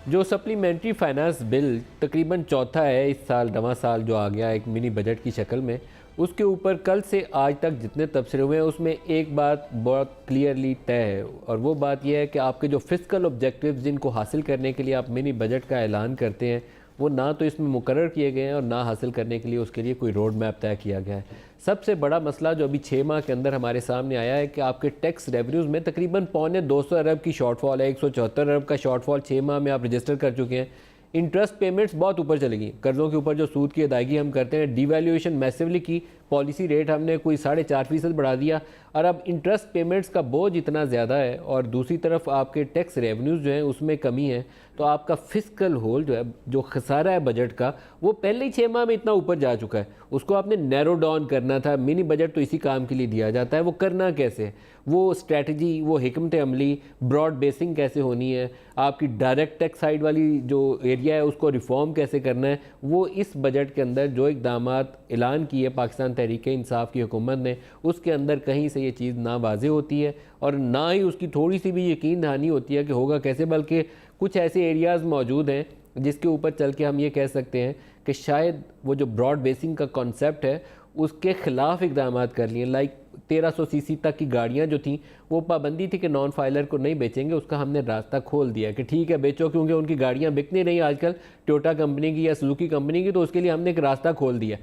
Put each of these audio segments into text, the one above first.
जो supplementary finance bill तकरीबन चौथा है इस साल, नवा साल जो आ गया एक मिनी बजट की शक्ल में, उसके ऊपर कल से आज तक जितने तबसरे हुए हैं उसमें एक बात बहुत क्लियरली तय है, और वो बात यह है कि आपके जो फिस्कल ऑब्जेक्टिव्स जिनको हासिल करने के लिए आप मिनी बजट का ऐलान करते हैं वो ना तो इसमें मुकर्रर किए गए हैं और ना हासिल करने के लिए उसके लिए कोई रोड मैप तय किया गया है। सबसे बड़ा मसला जो अभी 6 माह के अंदर हमारे सामने आया है कि आपके टैक्स रेवेन्यूज़ में तकरीबन 250 अरब की शॉर्टफॉल है। 174 अरब का शॉर्टफॉल 6 माह में आप रजिस्टर कर चुके हैं। इंटरेस्ट पेमेंट्स बहुत ऊपर चली गई, कर्ज़ों के ऊपर जो सूद की अदायगी हम करते हैं, डिवैल्यूएशन मैसिवली की, पॉलिसी रेट हमने कोई 4.5% बढ़ा दिया, और अब इंटरेस्ट पेमेंट्स का बोझ इतना ज़्यादा है और दूसरी तरफ आपके टैक्स रेवेन्यूज़ जो हैं उसमें कमी है, तो आपका फिस्कल होल जो है, जो खसारा है बजट का, वो पहले ही 6 माह में इतना ऊपर जा चुका है। उसको आपने नैरो डाउन करना था। मिनी बजट तो इसी काम के लिए दिया जाता है। वो करना कैसे है, वो स्ट्रैटेजी, वो हिकमत अमली, ब्रॉड बेसिंग कैसे होनी है, आपकी डायरेक्ट टैक्स साइड वाली जो एरिया है उसको रिफॉर्म कैसे करना है, वो इस बजट के अंदर जो इक़दामात ऐलान किए पाकिस्तान तहरीक-ए-इंसाफ की हुकूमत ने, उसके अंदर कहीं से ये चीज़ ना वाज़े होती है और ना ही उसकी थोड़ी सी भी यकीन दहानी होती है कि होगा कैसे। बल्कि कुछ ऐसे एरियाज़ मौजूद हैं जिसके ऊपर चल के हम ये कह सकते हैं कि शायद वो जो ब्रॉड बेसिंग का कॉन्सेप्ट है उसके ख़िलाफ़ इक़दाम कर लिए। लाइक 1300 सीसी तक की गाड़ियाँ जो थी वो पाबंदी थी कि नॉन फाइलर को नहीं बेचेंगे, उसका हमने रास्ता खोल दिया कि ठीक है बेचो, क्योंकि उनकी गाड़ियाँ बिक नहीं रही आजकल टोयोटा कंपनी की या सुजुकी कंपनी की, तो उसके लिए हमने एक रास्ता खोल दिया।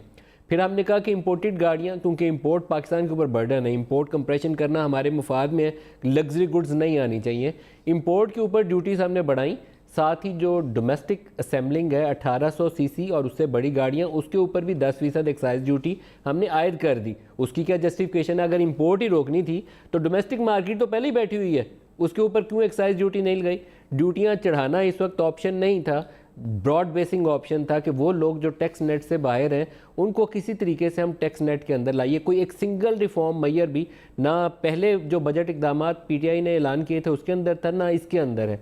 फिर हमने कहा कि इंपोर्टेड गाड़ियाँ, क्योंकि इंपोर्ट पाकिस्तान के ऊपर बर्डन है, इंपोर्ट कंप्रेशन करना हमारे मुफाद में है, लग्जरी गुड्स नहीं आनी चाहिए, इंपोर्ट के ऊपर ड्यूटीज़ हमने बढ़ाई। साथ ही जो डोमेस्टिक असेंबलिंग है 1800 सीसी और उससे बड़ी गाड़ियाँ, उसके ऊपर भी 10% एक्साइज ड्यूटी हमने आयद कर दी। उसकी क्या जस्टिफिकेशन है, अगर इंपोर्ट ही रोकनी थी तो डोमेस्टिक मार्केट तो पहले ही बैठी हुई है, उसके ऊपर क्यों एक्साइज ड्यूटी नहीं लगाई। ड्यूटियाँ चढ़ाना इस वक्त ऑप्शन नहीं था, ब्रॉड बेसिंग ऑप्शन था कि वो लोग जो टैक्स नेट से बाहर हैं उनको किसी तरीके से हम टैक्स नेट के अंदर लाइए। कोई एक सिंगल रिफॉर्म मैयर भी ना पहले जो बजट इकदाम पीटीआई ने ऐलान किए थे उसके अंदर था, ना इसके अंदर है।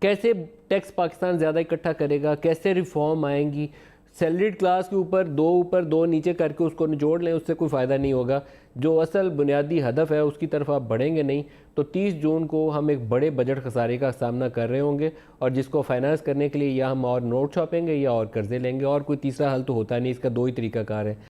कैसे टैक्स पाकिस्तान ज़्यादा इकट्ठा करेगा, कैसे रिफॉर्म आएंगी। सैलरीड क्लास के ऊपर दो नीचे करके उसको निचोड़ लें, उससे कोई फ़ायदा नहीं होगा। जो असल बुनियादी हदफ है उसकी तरफ आप बढ़ेंगे नहीं, तो 30 जून को हम एक बड़े बजट खसारे का सामना कर रहे होंगे, और जिसको फाइनेंस करने के लिए या हम और नोट छापेंगे या और कर्जे लेंगे, और कोई तीसरा हल तो होता नहीं, इसका दो ही तरीका कार है।